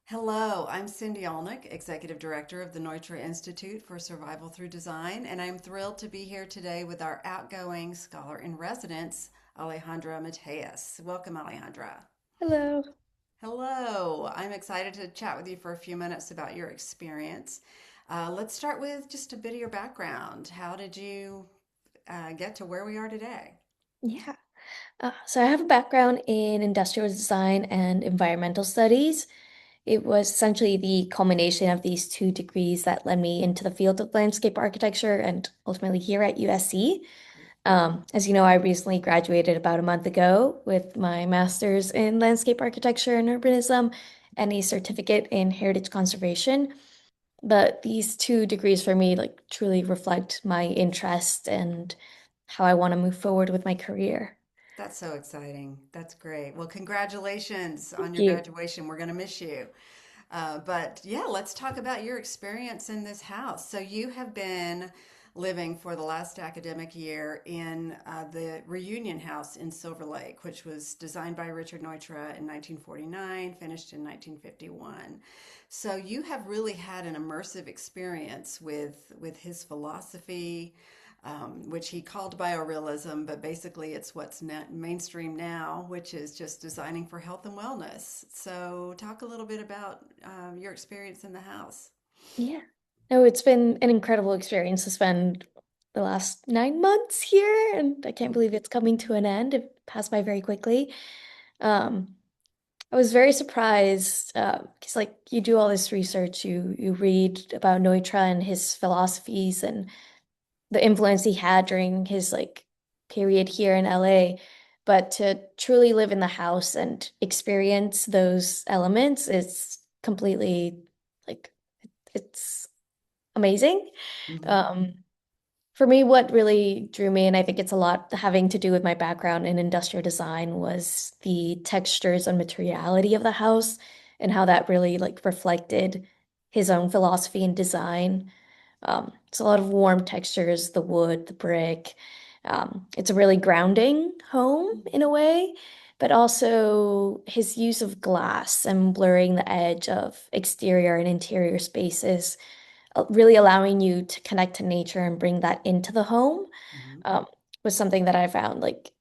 Hello, I'm Cindy Olnick, Executive Director of the Neutra Institute for Survival Through Design, and I'm thrilled to be here today with our outgoing scholar in residence, Alejandra Mateus. Welcome, Alejandra. Hello. Hello, I'm excited to chat with you for a few minutes about your experience. Let's start with just a bit of your background. How did you get to where we are today? Yeah. So I have a background in industrial design and environmental studies. It was essentially the culmination of these two degrees that led me into the field of landscape architecture and ultimately here at USC. Great. As you know, I recently graduated about a month ago with my master's in landscape architecture and urbanism and a certificate in heritage conservation. But these two degrees for me like truly reflect my interest and how I want to move forward with my career. That's so exciting. That's great. Well, congratulations on Thank your you. graduation. We're going to miss you. But yeah, let's talk about your experience in this house. So you have been living for the last academic year in the Reunion House in Silver Lake, which was designed by Richard Neutra in 1949, finished in 1951. So you have really had an immersive experience with his philosophy, which he called biorealism, but basically it's what's mainstream now, which is just designing for health and wellness. So, talk a little bit about your experience in the house. Yeah. No, it's been an incredible experience to spend the last 9 months here, and I can't believe it's coming to an end. It passed by very quickly. Um, I was very surprised because, like, you do all this research, you read about Neutra and his philosophies and the influence he had during his like period here in LA. But to truly live in the house and experience those elements is completely like it's amazing. Mm-hmm. Um, for me, what really drew me, and I think it's a lot having to do with my background in industrial design, was the textures and materiality of the house and how that really like reflected his own philosophy in design. It's a lot of warm textures, the wood, the brick. It's a really grounding home in a way, but also his use of glass and blurring the edge of exterior and interior spaces, really allowing you to connect to nature and bring that into the home, Mm-hmm. um, was something that I found like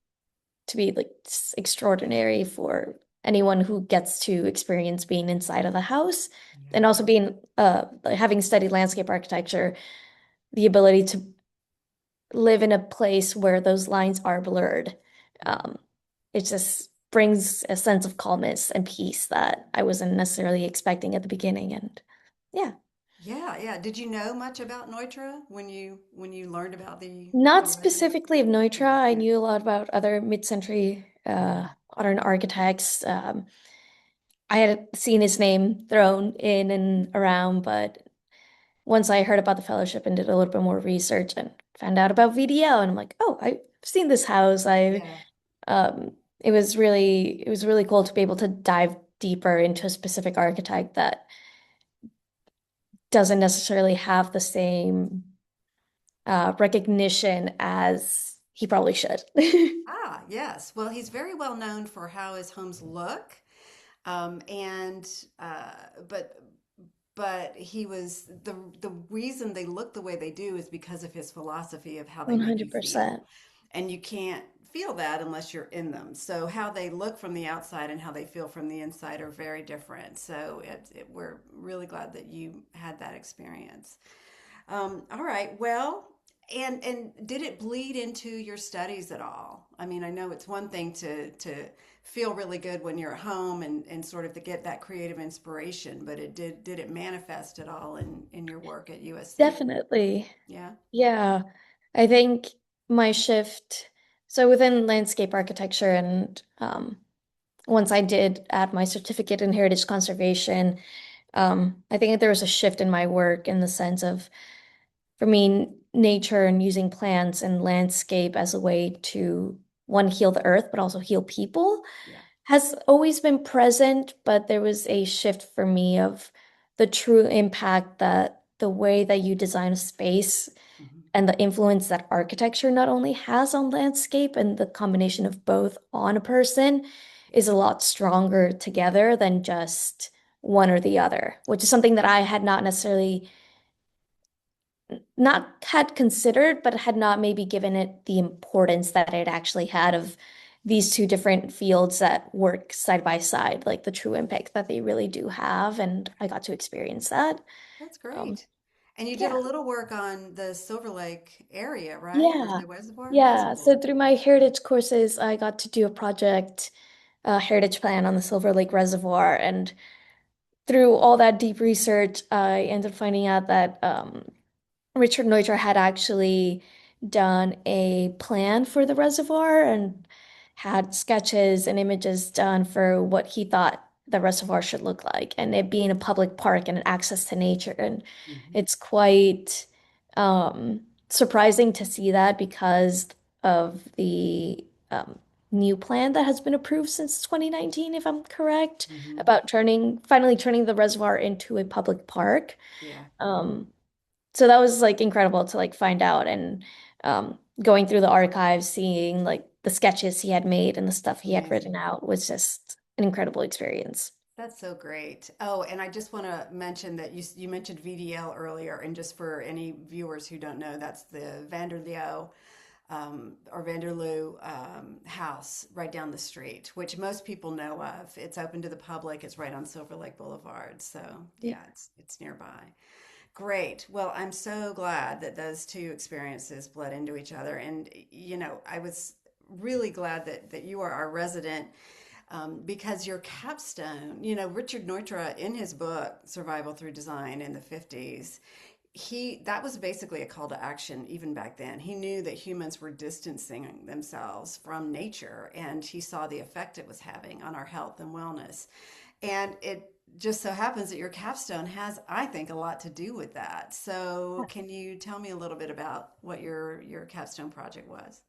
to be like extraordinary for anyone who gets to experience being inside of the house and Yeah. also being like, having studied landscape architecture, the ability to live in a place where those lines are blurred. Mm-hmm. Um, it just brings a sense of calmness and peace that I wasn't necessarily expecting at the beginning. And yeah, Yeah, yeah. Did you know much about Neutra when you learned about not the resident? specifically of Neutra. Yeah, I yeah. knew a lot about other mid-century Mm-hmm. modern architects. I had seen his name thrown in and around, but once I heard about the fellowship and did a little bit more research and found out about VDL, and I'm like, oh, I've seen this house. Yeah. It was really cool to be able to dive deeper into a specific archetype that doesn't necessarily have the same recognition as he probably should. Ah, yes. Well, he's very well known for how his homes look. And but he was the reason they look the way they do is because of his philosophy of how they make you feel. 100%. And you can't feel that unless you're in them. So how they look from the outside and how they feel from the inside are very different. So we're really glad that you had that experience. All right. Well, and did it bleed into your studies at all? I mean, I know it's one thing to feel really good when you're at home and sort of to get that creative inspiration, but it did it manifest at all in your work at USC? Definitely. Yeah. Yeah. I think my shift, so within landscape architecture and once I did add my certificate in heritage conservation, I think that there was a shift in my work in the sense of, for me, nature and using plants and landscape as a way to, one, heal the earth, but also heal people Yeah. has always been present, but there was a shift for me of the true impact that the way that you design a space Hmm. and the influence that architecture not only has on landscape and the combination of both on a person is a lot stronger together than just one or the other, which is something that I had not necessarily not had considered, but had not maybe given it the importance that it actually had of these two different fields that work side by side, like the true impact that they really do have. And I got to experience that. That's Um, great. And you did a yeah. little work on the Silver Lake area, right? Or Yeah. the reservoir? That's Yeah. So cool. through my heritage courses, I got to do a project, heritage plan on the Silver Lake Reservoir. And through all that deep research, I ended up finding out that Richard Neutra had actually done a plan for the reservoir and had sketches and images done for what he thought the reservoir should look like, and it being a public park and an access to nature. And Hmm. it's quite surprising to see that because of the new plan that has been approved since 2019, if I'm correct, Hmm. about finally turning the reservoir into a public park. Yeah. Um, so that was like incredible to like find out and going through the archives, seeing like the sketches he had made and the stuff he had written Amazing. out was just an incredible experience. That's so great. Oh, and I just want to mention that you mentioned VDL earlier, and just for any viewers who don't know, that's the Vanderleo or Vanderloo house right down the street, which most people know of. It's open to the public. It's right on Silver Lake Boulevard, so Yeah. yeah, it's nearby. Great. Well, I'm so glad that those two experiences bled into each other, and I was really glad that you are our resident because your capstone, Richard Neutra in his book Survival Through Design in the 50s, he that was basically a call to action even back then. He knew that humans were distancing themselves from nature, and he saw the effect it was having on our health and wellness. And it just so happens that your capstone has, I think, a lot to do with that. So can you tell me a little bit about what your capstone project was?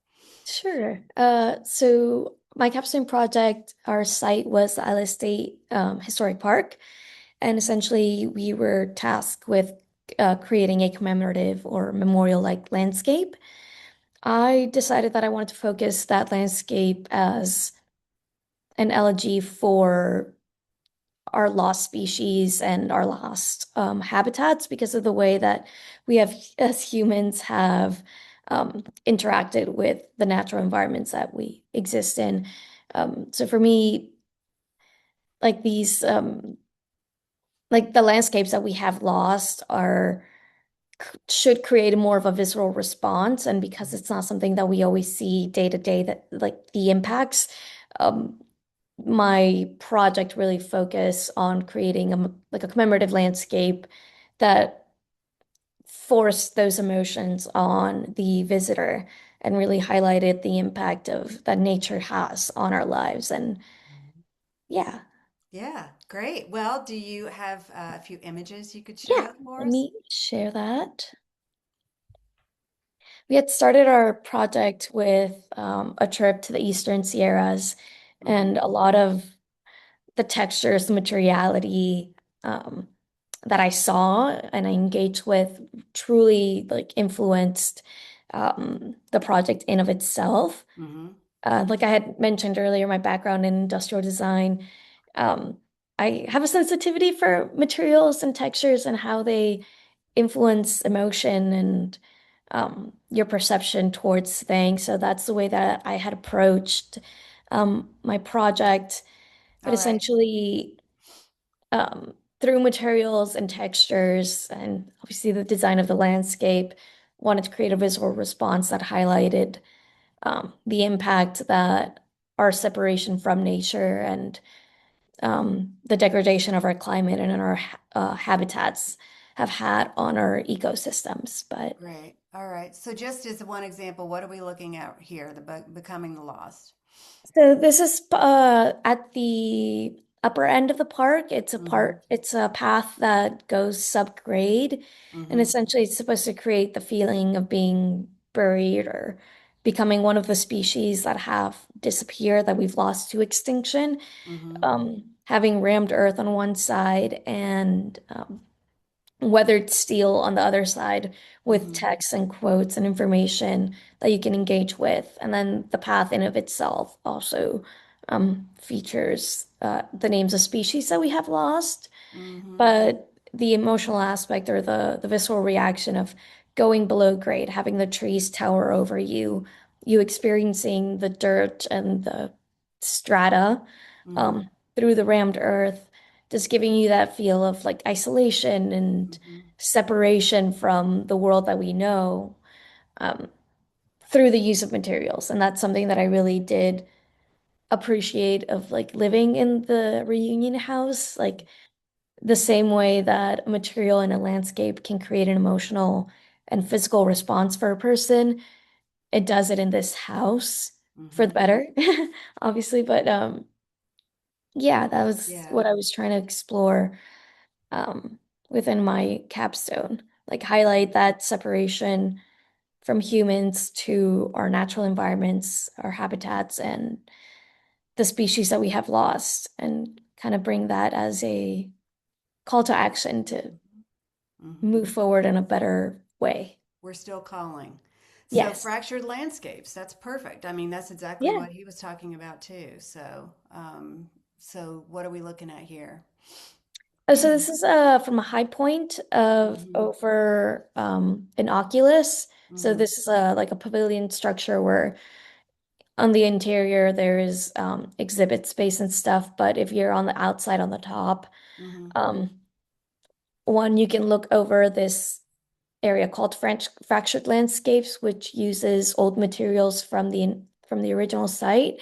Sure. So my capstone project, our site was the Isle State Historic Park, and essentially we were tasked with creating a commemorative or memorial-like landscape. I decided that I wanted to focus that landscape as an elegy for our lost species and our lost habitats because of the way that we have, as humans, have interacted with the natural environments that we exist in. So for me, like these, like the landscapes that we have lost are should create more of a visceral response, and because it's not something that we always see day to day, that like the impacts. Um, my project really focused on creating like a commemorative landscape that forced those emotions on the visitor and really highlighted the impact of that nature has on our lives. And yeah, Yeah, great. Well, do you have a few images you could yeah, show for let us? me share that. We had started our project with a trip to the Eastern Sierras, Hmm. and a lot of the textures, the materiality um, that I saw and I engaged with truly like influenced the project in of itself. Hmm. Like I had mentioned earlier, my background in industrial design, um, I have a sensitivity for materials and textures and how they influence emotion and your perception towards things. So that's the way that I had approached my project. But All right. essentially, through materials and textures, and obviously the design of the landscape, wanted to create a visual response that highlighted the impact that our separation from nature and the degradation of our climate and our habitats have had on our ecosystems. But Great. All right. So just as one example, what are we looking at here? The becoming the lost. so this is at the upper end of the park. Hmm. It's a path that goes subgrade, and Hmm. essentially it's supposed to create the feeling of being buried or becoming one of the species that have disappeared, that we've lost to extinction. Hmm. Having rammed earth on one side and weathered steel on the other side with Hmm. text and quotes and information that you can engage with. And then the path in of itself also features the names of species that we have lost, Mm-hmm. but the emotional aspect or the visceral reaction of going below grade, having the trees tower over you, you experiencing the dirt and the strata Mm-hmm. through the rammed earth, just giving you that feel of like isolation and Mm-hmm. separation from the world that we know um, through the use of materials. And that's something that I really did appreciate of like living in the reunion house, like the same way that a material in a landscape can create an emotional and physical response for a person, it does it in this house for the Mm-hmm. better, obviously. But yeah, that was Yeah. what I was trying to explore um, within my capstone, like highlight that separation from humans to our natural environments, our habitats, and the species that we have lost, and kind of bring that as a call to action to Mm-hmm. move forward in a better way. We're still calling. So Yes. fractured landscapes, that's perfect. I mean, that's exactly Yeah. what he was talking about too. So, so what are we looking at here? Oh, so this is from a high point of Mm-hmm. over an oculus. So Mm-hmm. this is like a pavilion structure where on the interior there is exhibit space and stuff, but if you're on the outside on the top, Mm-hmm. um, one you can look over this area called French fractured landscapes, which uses old materials from the original site,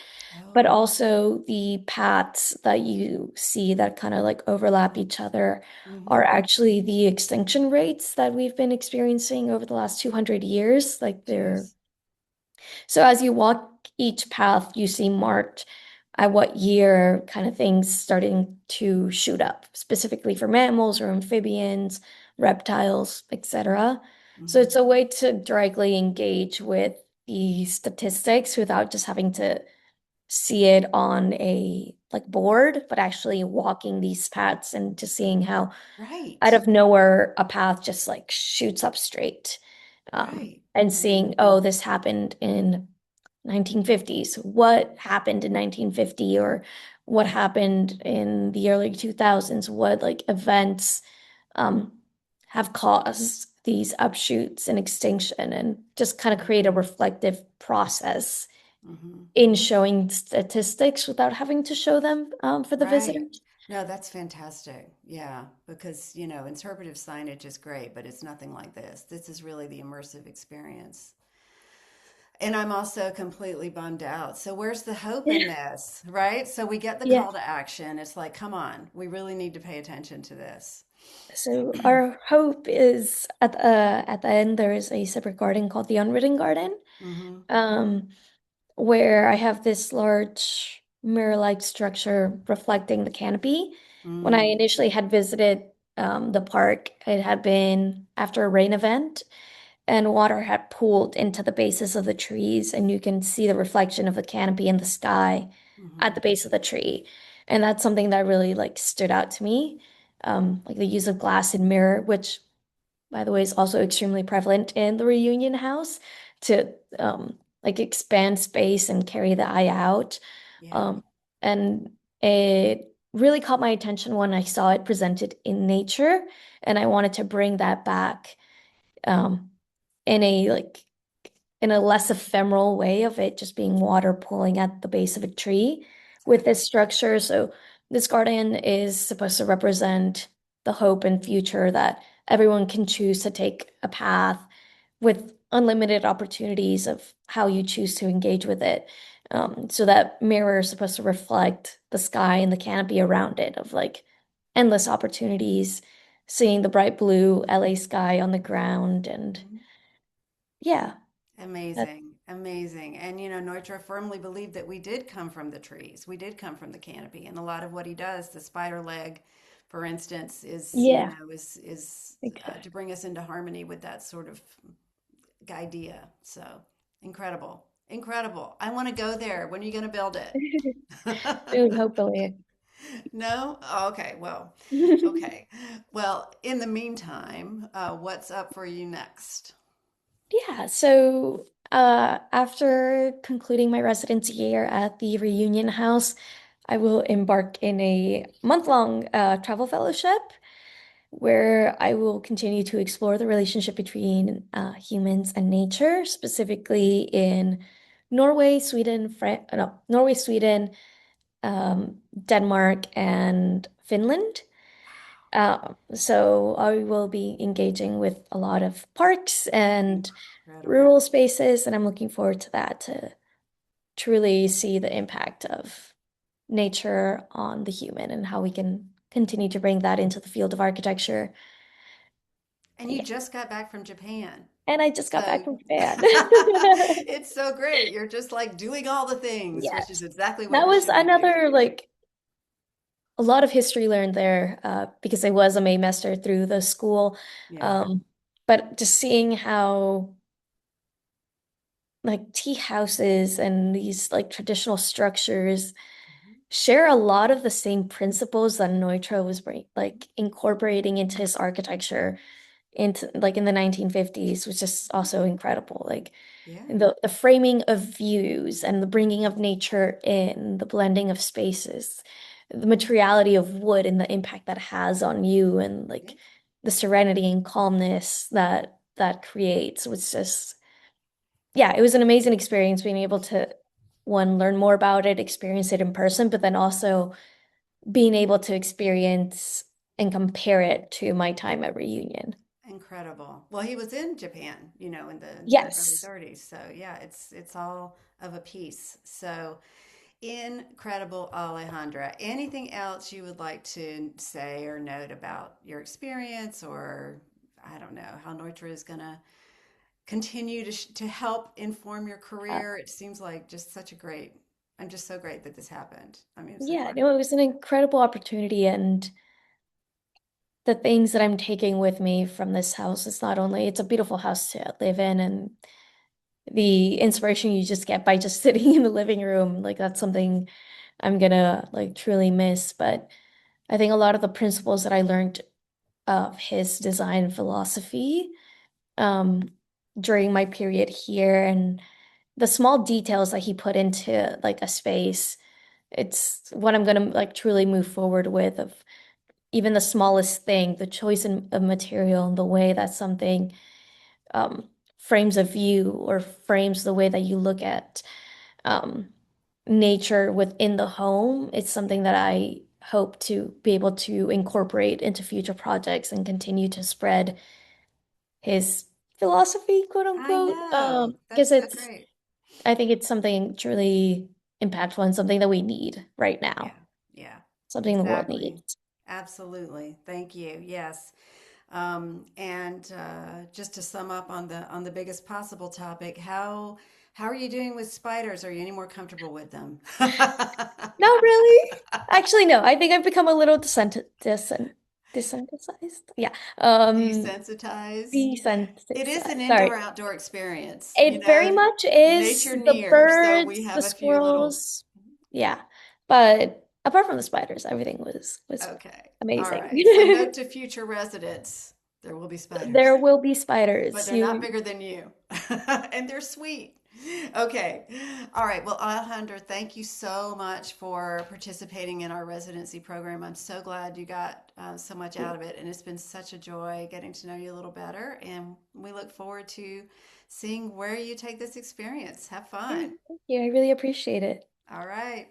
but Oh. also the paths that you see that kind of like overlap each other are Mm-hmm. actually the extinction rates that we've been experiencing over the last 200 years. Like they're Jeez. so as you walk each path, you see marked at what year kind of things starting to shoot up, specifically for mammals or amphibians, reptiles, etc. So Mm-hmm. it's a way to directly engage with the statistics without just having to see it on a like board, but actually walking these paths and just seeing how out Right. of nowhere a path just like shoots up straight. Right. And Mm-hmm. seeing, oh, this happened in 1950s. What happened in 1950 or what happened in the early 2000s? What like events um, have caused these upshoots and extinction and just kind of create a reflective process Mm-hmm. in showing statistics without having to show them for the Right. visitors. No, that's fantastic. Yeah, because, interpretive signage is great, but it's nothing like this. This is really the immersive experience. And I'm also completely bummed out. So where's the hope in this, right? So we get the Yeah. call to action. It's like, come on, we really need to pay attention to this. So our hope is at the end there is a separate garden called the Unwritten Garden. Mm-hmm. Um, where I have this large mirror-like structure reflecting the canopy. When I Mm, initially had visited the park, it had been after a rain event, and water had pooled into the bases of the trees, and you can see the reflection of the canopy in the sky mm-hmm. at the base of the tree. And that's something that really like stood out to me. Like the use of glass and mirror, which by the way, is also extremely prevalent in the reunion house to like expand space and carry the eye out. Yeah. Um, and it really caught my attention when I saw it presented in nature, and I wanted to bring that back um, in a like in a less ephemeral way of it just being water pooling at the base of a tree with this Exactly. structure. So this garden is supposed to represent the hope and future that everyone can choose to take a path with unlimited opportunities of how you choose to engage with it. So that mirror is supposed to reflect the sky and the canopy around it of like endless opportunities, seeing the bright blue LA sky on the ground and Mhm. yeah. That, Amazing, amazing. And Neutra firmly believed that we did come from the trees. We did come from the canopy. And a lot of what he does, the spider leg, for instance, is, yeah, to exactly. bring us into harmony with that sort of idea. So incredible, incredible. I want to go there. When are you going to build it? Soon, hopefully. No? Oh, okay. Well, okay. Well, in the meantime, what's up for you next? Yeah, so After concluding my residency year at the Reunion House, I will embark in a month-long travel fellowship where I will continue to explore the relationship between humans and nature, specifically in Norway, Sweden, Denmark, and Finland. So I will be engaging with a lot of parks and Incredible. rural spaces, and I'm looking forward to that to truly see the impact of nature on the human and how we can continue to bring that into the field of architecture. And you Yeah. just got back from Japan. And I just got back So from Japan. it's so great. You're just like doing all the things, which is Yes. exactly what That you was should be doing. another like a lot of history learned there because I was a Maymester through the school. Yeah. Um, but just seeing how like tea houses and these like traditional structures Mhm. share a lot of the same principles that Neutra was like incorporating into his architecture into like in the 1950s was just also incredible. Like Yeah. the framing of views and the bringing of nature in, the blending of spaces, the materiality of wood and the impact that has on you and Yeah. like the serenity and calmness that creates was just yeah, it was an amazing experience being able to one learn more about it, experience it in person, but then also being able to experience and compare it to my time at Reunion. Incredible. Well, he was in Japan, in the early Yes. 30s. So yeah, it's all of a piece. So incredible, Alejandra. Anything else you would like to say or note about your experience, or I don't know how Neutra is going to continue to help inform your Uh, career? It seems like just such a great. I'm just so great that this happened. I mean, I'm so yeah, glad. no, it was an incredible opportunity and the things that I'm taking with me from this house is not only it's a beautiful house to live in and the inspiration you just get by just sitting in the living room, like that's something I'm gonna like truly miss. But I think a lot of the principles that I learned of his design philosophy um, during my period here and the small details that he put into like a space, it's what I'm gonna like truly move forward with of even the smallest thing, the choice of material and the way that something frames a view or frames the way that you look at um, nature within the home. It's something Yeah, that I hope to be able to incorporate into future projects and continue to spread his philosophy, quote I unquote. know. Because That's so it's, great. I think it's something truly impactful and something that we need right now, Yeah, yeah, something the world exactly. needs. Absolutely. Thank you. Yes. And just to sum up on the biggest possible topic, how are you doing with spiders? Are you any more comfortable with them? Not really. Actually, no. I think I've become a little desensitized. Yeah. Um, Desensitized? It is an desensitized. Sorry. indoor outdoor experience. It very much is Nature the near. So we birds, the have a few little. squirrels. Yeah. But apart from the spiders, everything was Okay. All amazing. right. So note to future residents, there will be There spiders, will be but spiders. they're not You bigger than you. And they're sweet. Okay. All right. Well, Alejandra, thank you so much for participating in our residency program. I'm so glad you got so much out of it. And it's been such a joy getting to know you a little better. And we look forward to seeing where you take this experience. Have yeah, fun. thank you. I really appreciate it. All right.